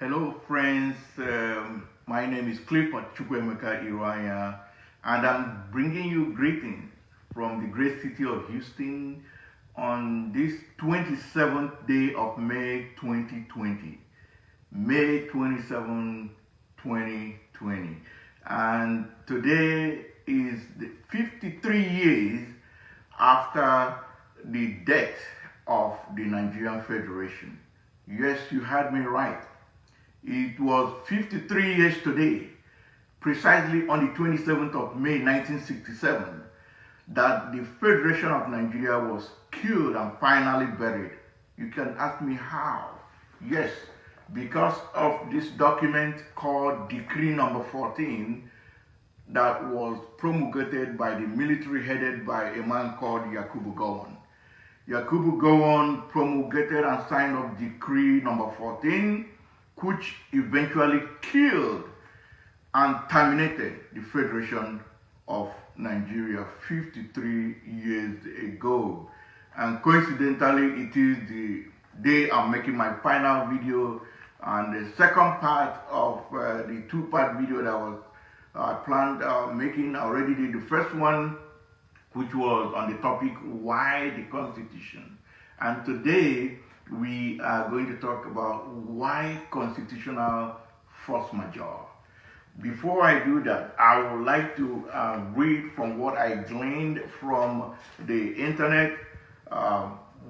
Hello, friends. My name is Clifford Chukwemeka Iraya, and I'm bringing you greetings from the great city of Houston on this 27th day of May 2020. May 27, 2020. And today is the 53 years after the death of the Nigerian Federation. Yes, you heard me right. It was 53 years today, precisely on the 27th of May 1967, that the Federation of Nigeria was killed and finally buried. You can ask me how. Yes, because of this document called Decree number 14 that was promulgated by the military headed by a man called Yakubu Gowon. Yakubu Gowon promulgated and signed off Decree number 14, which eventually killed and terminated the Federation of Nigeria 53 years ago. And coincidentally, it is the day I'm making my final video, and the second part of the two-part video that was planned making. I already did the first one, which was on the topic, why the Constitution? And today, we are going to talk about why constitutional force majeure. Before I do that, I would like to read from what I gleaned from the internet.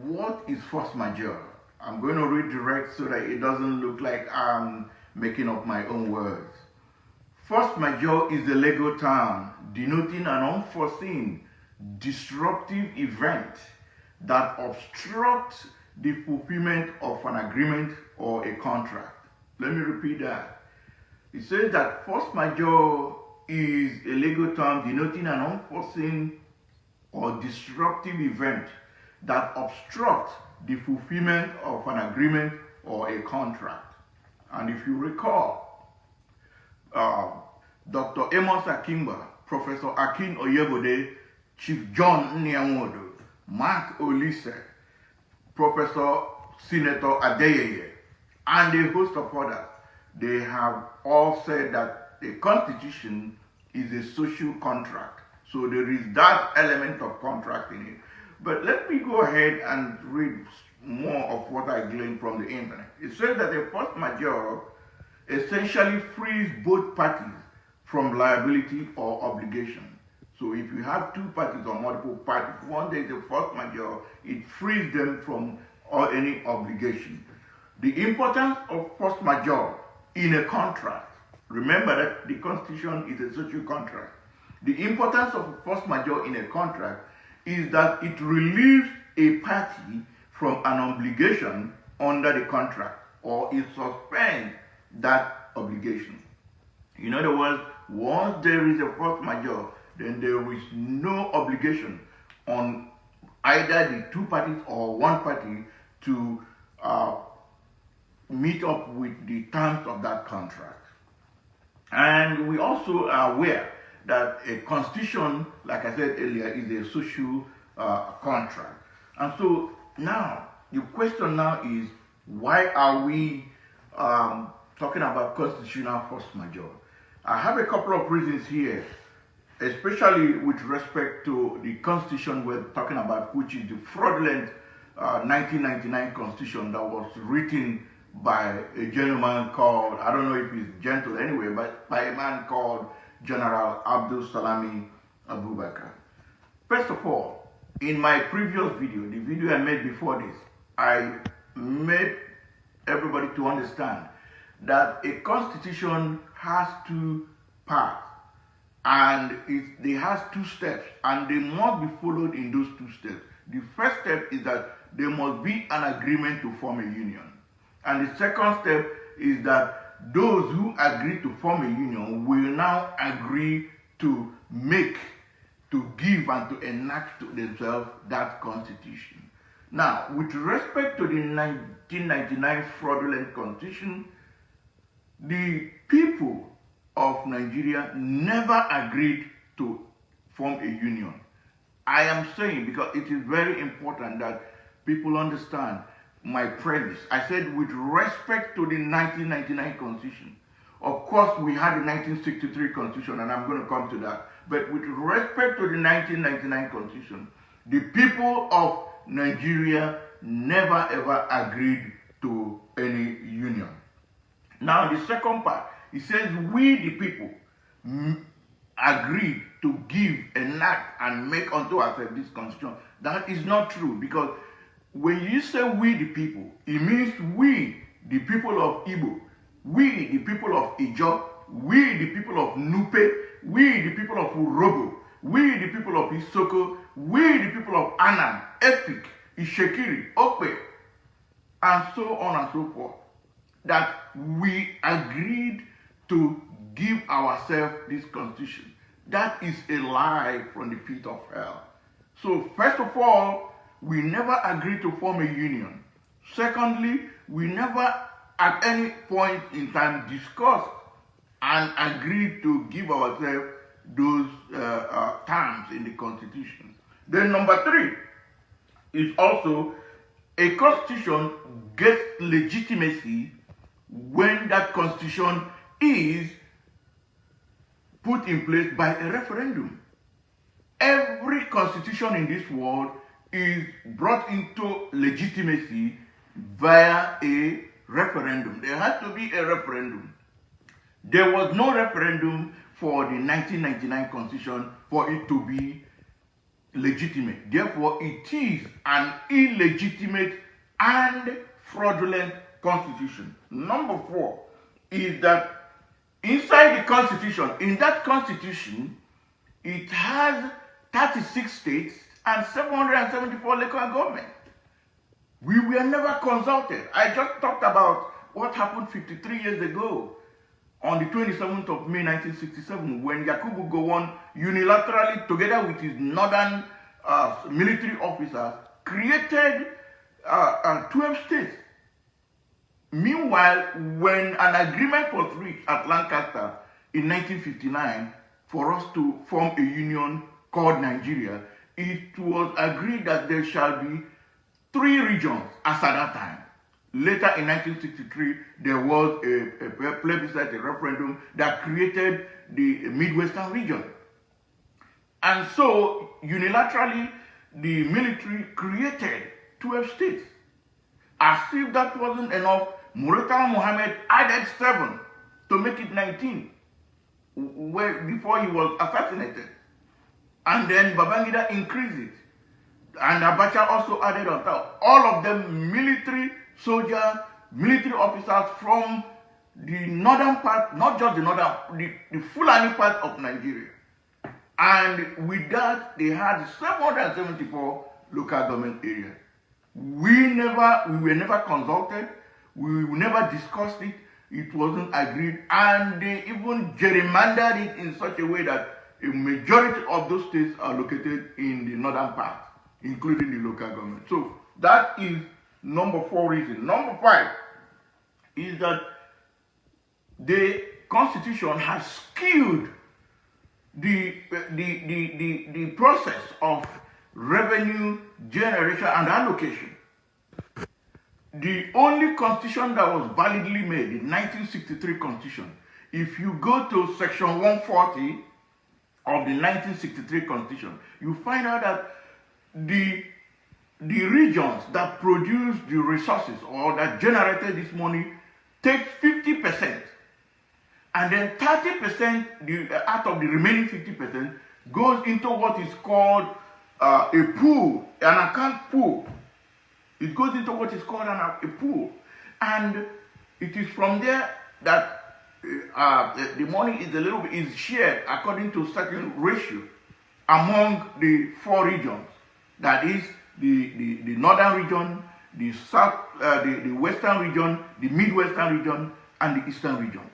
What is force majeure? I'm going to read direct so that it doesn't look like I'm making up my own words. Force majeure is a legal term denoting an unforeseen, disruptive event that obstructs the fulfillment of an agreement or a contract. Let me repeat that. It says that force majeure is a legal term denoting an unforeseen or disruptive event that obstructs the fulfillment of an agreement or a contract. And if you recall, Dr. Amos Akingba, Professor Akin Oyebode, Chief John Nyamodo, Mark Olise, Professor Senator Adeyeye, and a host of others, they have all said that the Constitution is a social contract. So there is that element of contract in it. But let me go ahead and read more of what I gleaned from the internet. It says that a force majeure essentially frees both parties from liability or obligation. So if you have two parties or multiple parties, one day is a force majeure, it frees them from any obligation. The importance of force majeure in a contract, remember that the Constitution is a social contract. The importance of force majeure in a contract is that it relieves a party from an obligation under the contract, or it suspends that obligation. In other words, once there is a force majeure, then there is no obligation on either the two parties or one party to meet up with the terms of that contract. And we also are aware that a constitution, like I said earlier, is a social contract. And so now, the question now is, why are we talking about constitutional force majeure? I have a couple of reasons here, especially with respect to the Constitution we're talking about, which is the fraudulent 1999 Constitution that was written by a gentleman called, I don't know if he's gentle anyway, but by a man called General Abdul Salami Abubakar. First of all, in my previous video, the video I made before this, I made everybody to understand that a constitution has two parts, and it has two steps, and they must be followed in those two steps. The first step is that there must be an agreement to form a union. And the second step is that those who agree to form a union will now agree to give and to enact to themselves that constitution. Now, with respect to the 1999 fraudulent constitution, the people of Nigeria never agreed to form a union. I am saying, because it is very important that people understand, my premise. I said with respect to the 1999 Constitution. Of course, we had the 1963 Constitution, and I'm going to come to that. But with respect to the 1999 Constitution, the people of Nigeria never ever agreed to any union. Now, the second part, it says we the people agreed to give, enact, and make unto ourselves this constitution. That is not true, because when you say we the people, it means we the people of Igbo, we the people of Ijo, we the people of Nupe, we the people of Urobo, we the people of Isoko, we the people of Anam, Epik, Ishekiri, Okwe, and so on and so forth, that we agreed to give ourselves this constitution. That is a lie from the pit of hell. So first of all, we never agreed to form a union. Secondly, we never at any point in time discussed and agreed to give ourselves those terms in the Constitution. Then number three is also a Constitution gets legitimacy when that Constitution is put in place by a referendum. Every constitution in this world is brought into legitimacy via a referendum. There has to be a referendum. There was no referendum for the 1999 Constitution for it to be legitimate. Therefore, it is an illegitimate and fraudulent constitution. Number four is that inside the Constitution, in that Constitution, it has 36 states and 774 local governments. We were never consulted. I just talked about what happened 53 years ago on the 27th of May 1967 when Yakubu Gowon unilaterally, together with his northern military officers, created 12 states. Meanwhile, when an agreement was reached at Lancaster in 1959 for us to form a union called Nigeria, it was agreed that there shall be 3 regions as at that time. Later in 1963, there was a plebiscite, a referendum that created the Midwestern region. And so, unilaterally, the military created 12 states. As if that wasn't enough, Murata Mohammed added 7 to make it 19 before he was assassinated. And then Babangida increased it. And Abacha also added on top. All of them military soldiers, military officers from the northern part, not just the northern, the Fulani part of Nigeria. And with that, they had 774 local government areas. We were never consulted. We never discussed it. It wasn't agreed. And they even gerrymandered it in such a way that a majority of those states are located in the northern part, including the local government. So that is number 4 reason. Number 5 is that the Constitution has skewed the process of revenue generation and allocation. The only constitution that was validly made, the 1963 Constitution, if you go to section 140 of the 1963 Constitution, you find out that the regions that produce the resources or that generated this money take 50%, and then 30% out of the remaining 50% goes into what is called a pool, an account pool. It goes into what is called a pool, and it is from there that the money is shared according to certain ratio among the 4 regions. That is the northern region, the south, the western region, the midwestern region, and the eastern region.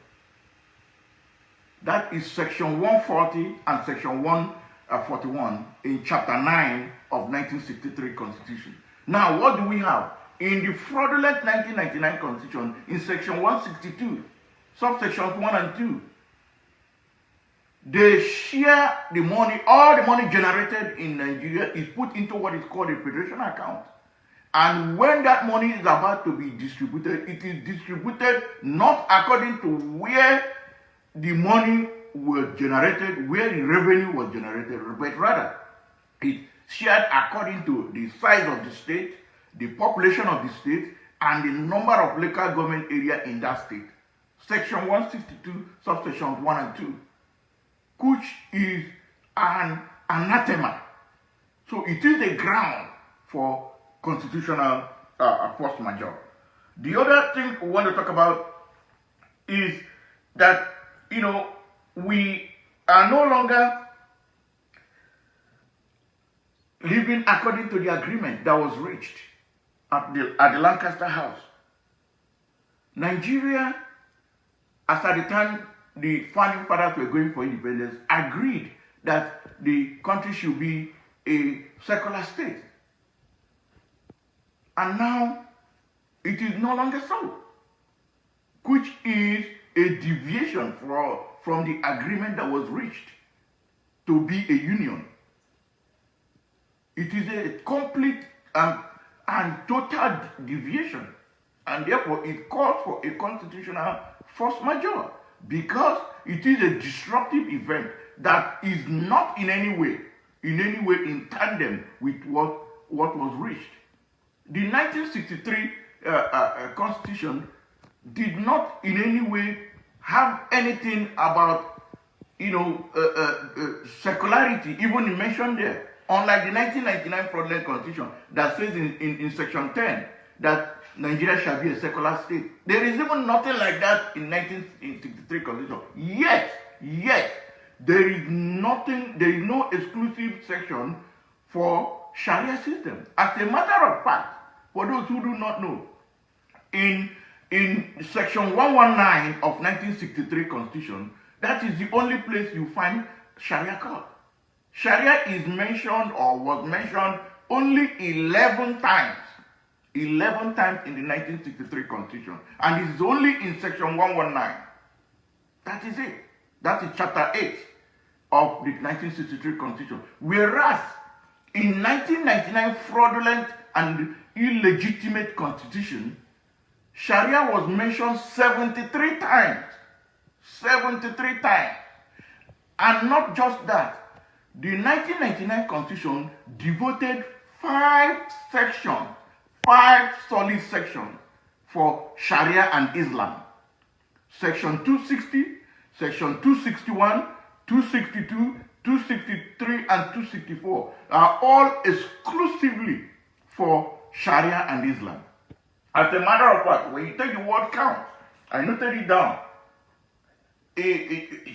That is section 140 and section 141 in chapter 9 of 1963 Constitution. Now, what do we have? In the fraudulent 1999 Constitution, in section 162, subsections 1 and 2, they share the money, all the money generated in Nigeria is put into what is called a federation account. And when that money is about to be distributed, it is distributed not according to where the money was generated, where the revenue was generated, but rather it's shared according to the size of the state, the population of the state, and the number of local government area in that state. Section 162, subsections 1 and 2, which is an anathema. So it is a ground for constitutional force majeure. The other thing we want to talk about is that, we are no longer living according to the agreement that was reached at the Lancaster House. Nigeria, as at the time the founding fathers were going for independence, agreed that the country should be a secular state. And now it is no longer so, which is a deviation from the agreement that was reached to be a union. It is a complete and total deviation, and therefore it calls for a constitutional force majeure, because it is a disruptive event that is not in any way in tandem with what was reached. The 1963 Constitution did not in any way have anything about secularity even mentioned there. Unlike the 1999 fraudulent Constitution that says in section 10 that Nigeria shall be a secular state. There is even nothing like that in 1963 Constitution. Yet, there is no exclusive section for Sharia system. As a matter of fact, for those who do not know, in section 119 of 1963 Constitution, that is the only place you find Sharia court. Sharia is mentioned or was mentioned only 11 times. 11 times in the 1963 Constitution. And it is only in section 119. That is it. That is chapter 8 of the 1963 Constitution. Whereas in 1999 fraudulent and illegitimate Constitution, Sharia was mentioned 73 times. 73 times. And not just that. The 1999 Constitution devoted 5 sections, 5 solid sections for Sharia and Islam. Section 260, Section 261, 262, 263, and 264 are all exclusively for Sharia and Islam. As a matter of fact, when you take the word count, I noted it down.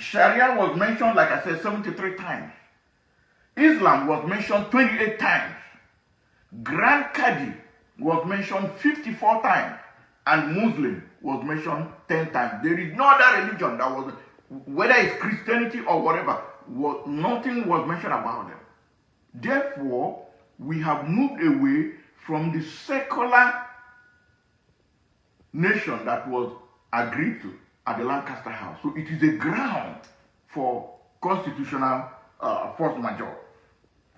Sharia was mentioned, like I said, 73 times. Islam was mentioned 28 times. Grand Qadi was mentioned 54 times. And Muslim was mentioned 10 times. There is no other religion that was, whether it's Christianity or whatever, nothing was mentioned about them. Therefore, we have moved away from the secular nation that was agreed to at the Lancaster House. So it is a ground for constitutional force majeure.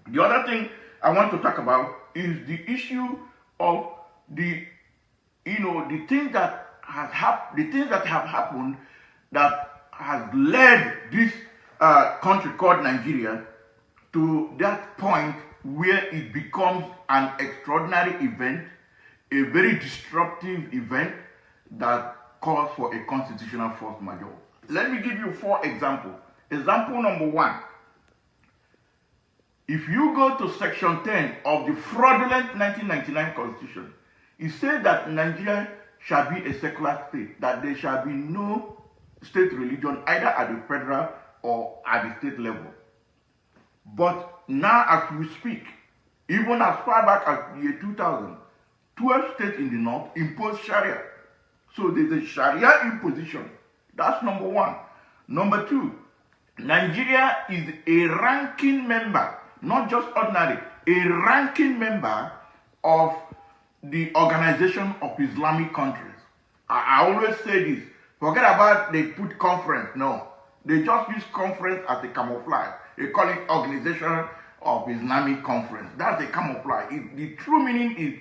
The other thing I want to talk about is the issue of the things that have happened that has led this country called Nigeria to that point where it becomes an extraordinary event, a very disruptive event that calls for a constitutional force majeure. Let me give you 4 examples. Example number 1. If you go to section 10 of the fraudulent 1999 Constitution, it says that Nigeria shall be a secular state, that there shall be no state religion either at the federal or at the state level. But now as we speak, even as far back as the year 2000, 12 states in the north impose Sharia. So there's a Sharia imposition. That's number 1. Number 2, Nigeria is a ranking member, not just ordinary, a ranking member of the Organization of Islamic Countries. I always say this. Forget about they put conference. No. They just use conference as a camouflage. They call it Organization of Islamic Conference. That's a camouflage. The true meaning is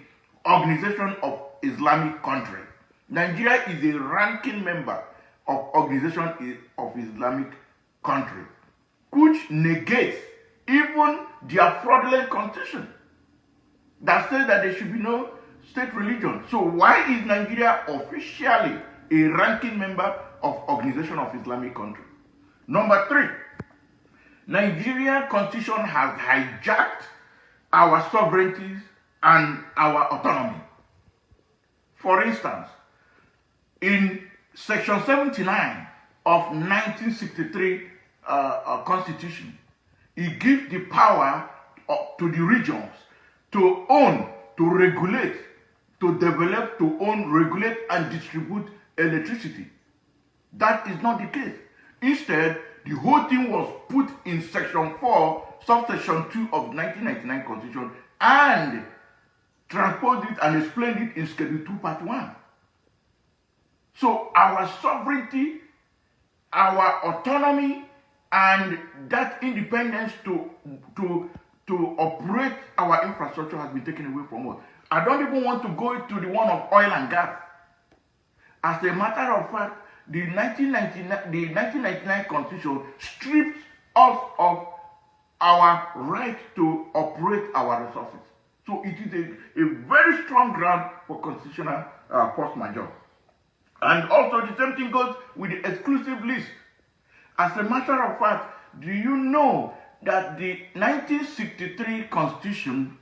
Organization of Islamic Country. Nigeria is a ranking member of Organization of Islamic Country, which negates even their fraudulent constitution that says that there should be no state religion. So why is Nigeria officially a ranking member of Organization of Islamic Country? Number 3, Nigeria constitution has hijacked our sovereignties and our autonomy. For instance, in Section 79 of 1963 Constitution, it gives the power to the regions to own, to regulate, to develop, to own, regulate, and distribute electricity. That is not the case. Instead, the whole thing was put in Section 4, Subsection 2 of 1999 Constitution and transposed it and explained it in Schedule 2, Part 1. So our sovereignty, our autonomy, and that independence to operate our infrastructure has been taken away from us. I don't even want to go to the one of oil and gas. As a matter of fact, the 1999 Constitution strips us of our right to operate our resources. So it is a very strong ground for constitutional force majeure. And also the same thing goes with the exclusive list. As a matter of fact, do you know that the 1963 Constitution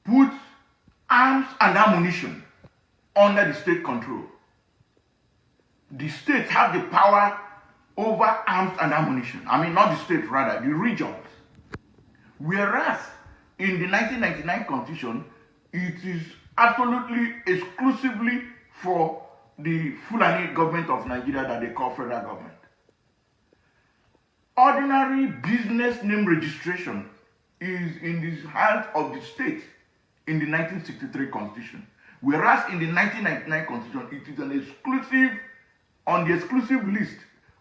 puts arms and ammunition under the state control? The states have the power over arms and ammunition. I mean, not the states, rather, the regions. Whereas in the 1999 Constitution, it is absolutely exclusively for the Fulani government of Nigeria that they call federal government. Ordinary business name registration is in the hands of the state in the 1963 Constitution. Whereas in the 1999 Constitution, it is an exclusive, on the exclusive list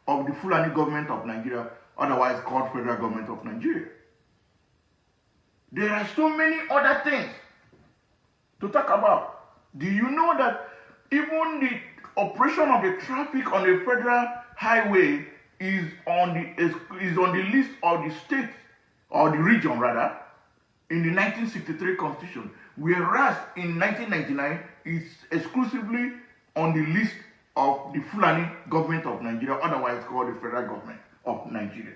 of the Fulani government of Nigeria, otherwise called federal government of Nigeria. There are so many other things to talk about. Do you know that even the operation of the traffic on a federal highway is on the list of the state, or the region rather, in the 1963 Constitution, whereas in 1999 it's exclusively on the list of the Fulani government of Nigeria, otherwise called the federal government of Nigeria.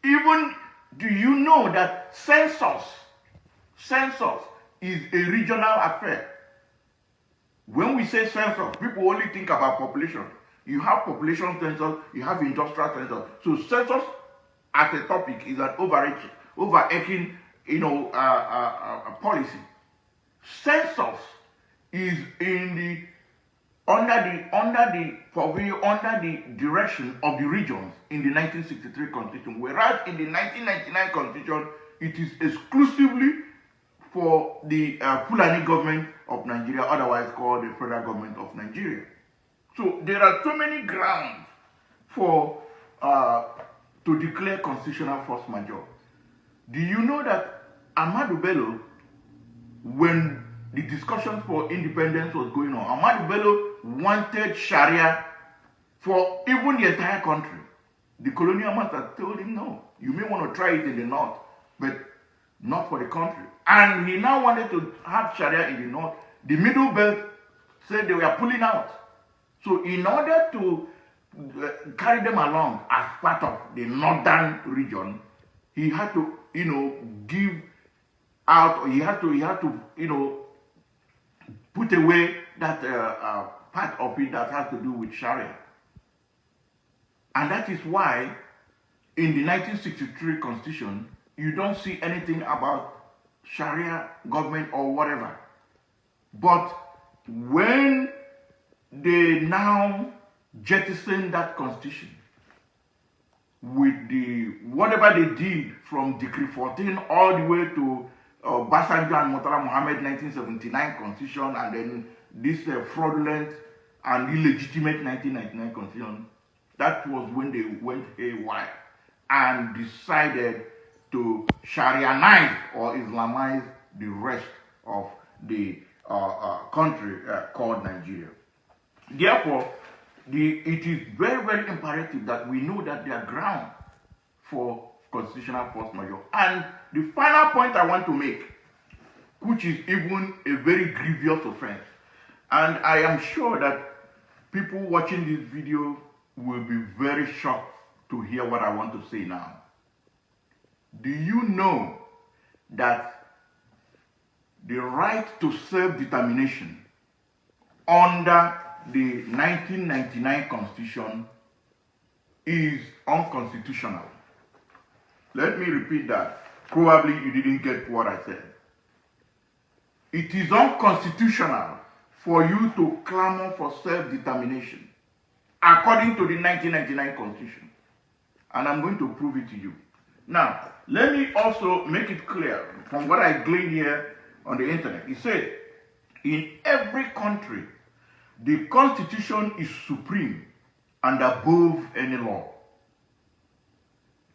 Even, do you know that census is a regional affair? When we say census, people only think about population. You have population census, you have industrial census. So census as a topic is an overarching policy. Census is under the direction of the regions in the 1963 Constitution, whereas in the 1999 Constitution, it is exclusively for the Fulani government of Nigeria, otherwise called the federal government of Nigeria. So there are so many grounds for to declare constitutional force majeure. Do you know that Ahmadu Bello, when the discussions for independence was going on, Ahmadu Bello wanted Sharia for even the entire country. The colonial master told him, no, you may want to try it in the north, but not for the country. And he now wanted to have Sharia in the north. The middle belt said they were pulling out. So in order to carry them along as part of the northern region, he had to, give out, or he had to, put away that part of it that has to do with Sharia. And that is why in the 1963 Constitution, you don't see anything about Sharia government or whatever. But when they now jettison that constitution with whatever they did from Decree 14 all the way to Basanjo and Murtala Muhammad 1979 Constitution, and then this fraudulent and illegitimate 1999 Constitution, that was when they went haywire and decided to Sharianize or Islamize the rest of the country called Nigeria. Therefore, it is very, very imperative that we know that there are grounds for constitutional force majeure. And the final point I want to make, which is even a very grievous offense, and I am sure that people watching this video will be very shocked to hear what I want to say now. Do you know that the right to self-determination under the 1999 Constitution is unconstitutional? Let me repeat that. Probably you didn't get what I said. It is unconstitutional for you to clamor for self-determination according to the 1999 Constitution. And I'm going to prove it to you. Now, let me also make it clear from what I gleaned here on the internet. It said, in every country, the Constitution is supreme and above any law.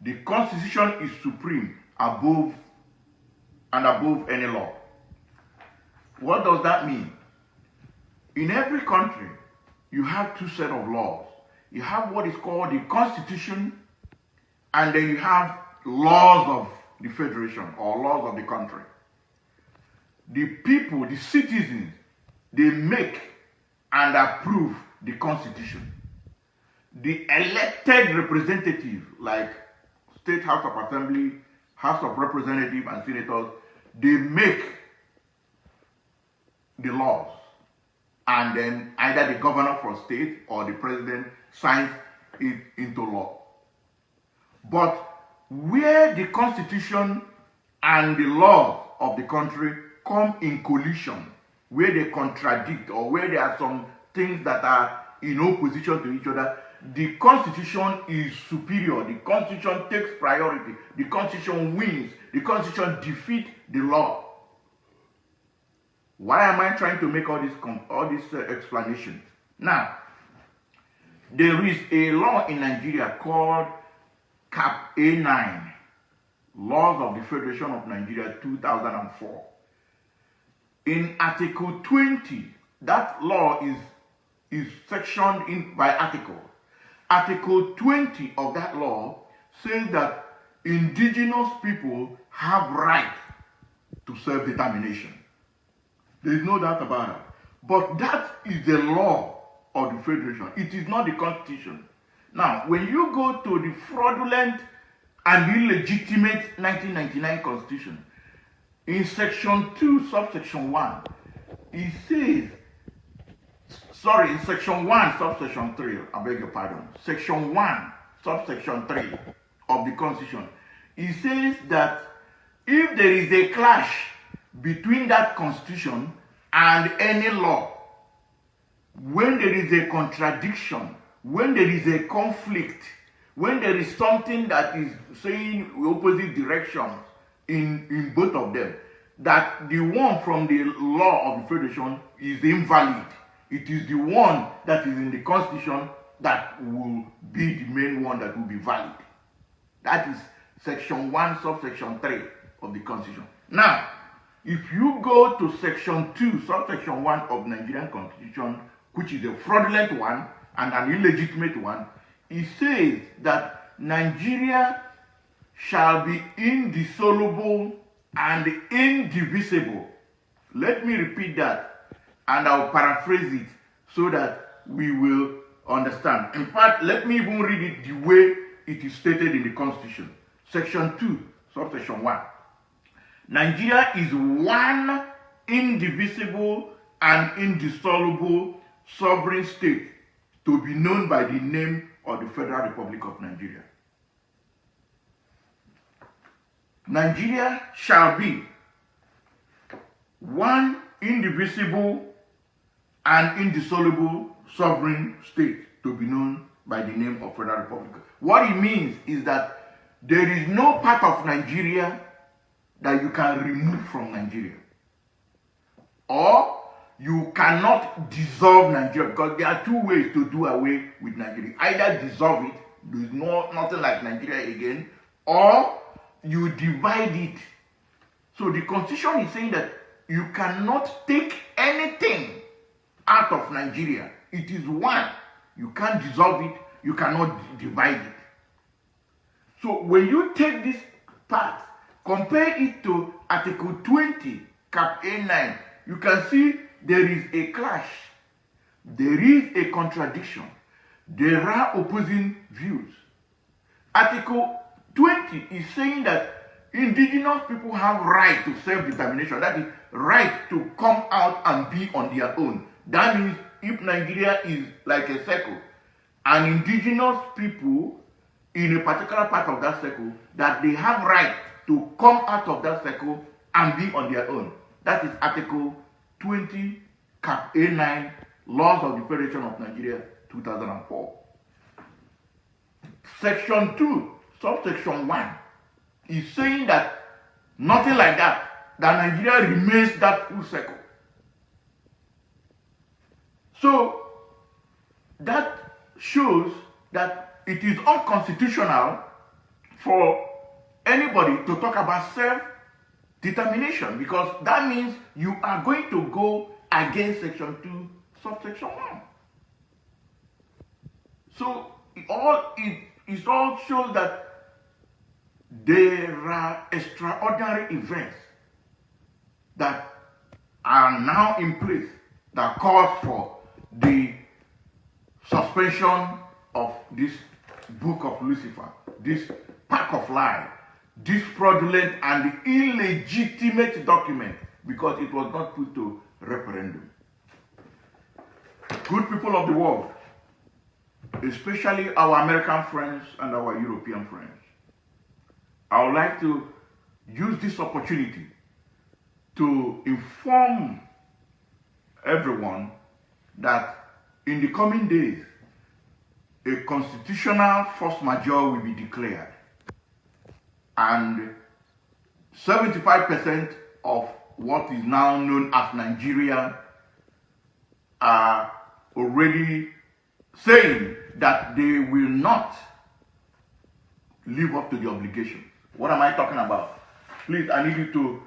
The Constitution is supreme above any law. What does that mean? In every country, you have two sets of laws. You have what is called the Constitution, and then you have laws of the federation or laws of the country. The people, the citizens, they make and approve the Constitution. The elected representatives, like State House of Assembly, House of Representatives, and Senators, they make the laws. And then either the governor for state or the president signs it into law. But where the Constitution and the laws of the country come in collision, where they contradict or where there are some things that are in opposition to each other, the Constitution is superior. The Constitution takes priority. The Constitution wins. The Constitution defeats the law. Why am I trying to make all these explanations? Now, there is a law in Nigeria called Cap A9, Laws of the Federation of Nigeria 2004. In Article 20, that law is sectioned in by article. Article 20 of that law says that indigenous people have right to self-determination. There is no doubt about it. But that is the law of the Federation. It is not the Constitution. Now, when you go to the fraudulent and illegitimate 1999 Constitution, in Section 2, subsection 1, it says, in Section 1, subsection 3, I beg your pardon, Section 1, subsection 3 of the Constitution, it says that if there is a clash between that Constitution and any law, when there is a contradiction, when there is a conflict, when there is something that is saying opposite directions in both of them, that the one from the law of the Federation is invalid. It is the one that is in the Constitution that will be the main one that will be valid. That is Section 1, subsection 3 of the Constitution. Now, if you go to Section 2, subsection 1 of Nigerian Constitution, which is a fraudulent one and an illegitimate one, it says that Nigeria shall be indissoluble and indivisible. Let me repeat that, and I'll paraphrase it so that we will understand. In fact, let me even read it the way it is stated in the Constitution. Section 2, subsection 1. Nigeria is one indivisible and indissoluble sovereign state to be known by the name of the Federal Republic of Nigeria. Nigeria shall be one indivisible and indissoluble sovereign state to be known by the name of Federal Republic. What it means is that there is no part of Nigeria that you can remove from Nigeria, or you cannot dissolve Nigeria, because there are two ways to do away with Nigeria. Either dissolve it, there is nothing like Nigeria again, or you divide it. So the constitution is saying that you cannot take anything out of Nigeria. It is one. You can't dissolve it. You cannot divide it. So when you take this part, compare it to Article 20, Cap A9, you can see there is a clash. There is a contradiction. There are opposing views. Article 20 is saying that indigenous people have right to self-determination. That is, right to come out and be on their own. That means if Nigeria is like a circle, and indigenous people in a particular part of that circle, that they have right to come out of that circle and be on their own. That is Article 20, Cap A9, Laws of the Federation of Nigeria, 2004. Section 2, subsection 1, is saying that nothing like that, that Nigeria remains that full circle. So, that shows that it is unconstitutional for anybody to talk about self-determination, because that means you are going to go against Section 2, subsection 1. So, it all shows that there are extraordinary events that are now in place that calls for the suspension of this book of Lucifer, this pack of lies, this fraudulent and illegitimate document, because it was not put to referendum. Good people of the world, especially our American friends and our European friends, I would like to use this opportunity to inform everyone that in the coming days, a constitutional force majeure will be declared, and 75% of what is now known as Nigeria are already saying that they will not live up to the obligations. What am I talking about? Please, I need you to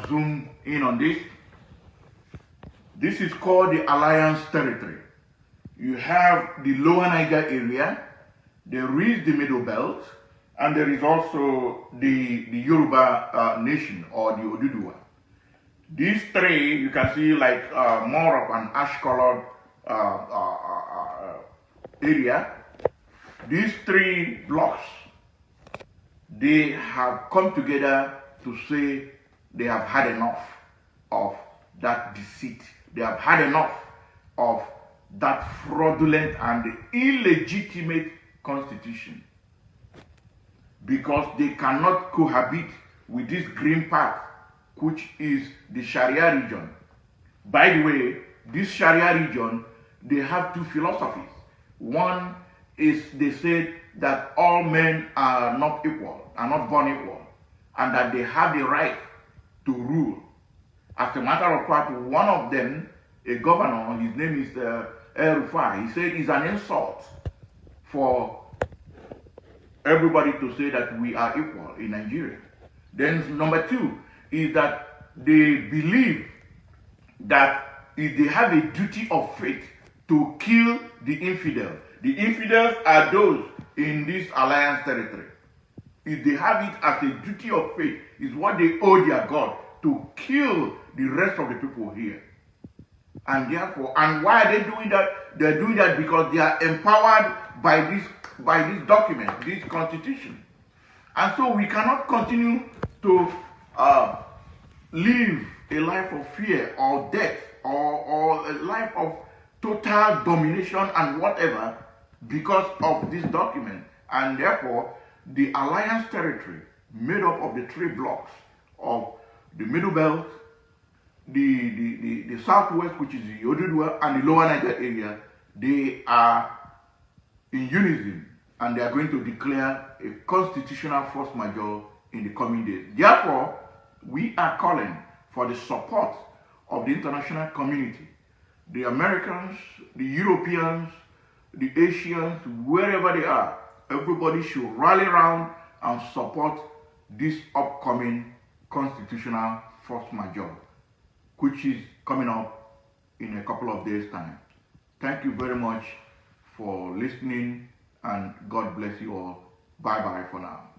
zoom in on this. This is called the Alliance Territory. You have the Lower Niger area, there is the Middle Belt, and there is also the Yoruba nation, or the Oduduwa. These three, you can see like more of an ash-colored area. These three blocks, they have come together to say they have had enough of that deceit. They have had enough of that fraudulent and illegitimate constitution, because they cannot cohabit with this green path, which is the Sharia region. By the way, this Sharia region, they have two philosophies. One is they say that all men are not equal, are not born equal, and that they have the right to rule. As a matter of fact, one of them, a governor, his name is El-Rufai, he said it's an insult for everybody to say that we are equal in Nigeria. Then number two is that they believe that if they have a duty of faith to kill the infidel. The infidels are those in this alliance territory. If they have it as a duty of faith, is what they owe their God, to kill the rest of the people here. And therefore, and why are they doing that? They're doing that because they are empowered by this document, this constitution. And so we cannot continue to live a life of fear or death or a life of total domination and whatever because of this document. And therefore, the alliance territory, made up of the three blocks of the Middle Belt, the Southwest, which is the Oduduwa, and the Lower Niger area, they are in unison, and they are going to declare a constitutional force majeure in the coming days. Therefore, we are calling for the support of the international community, the Americans, the Europeans, the Asians, wherever they are. Everybody should rally around and support this upcoming constitutional force majeure, which is coming up in a couple of days' time. Thank you very much for listening, and God bless you all. Bye-bye for now.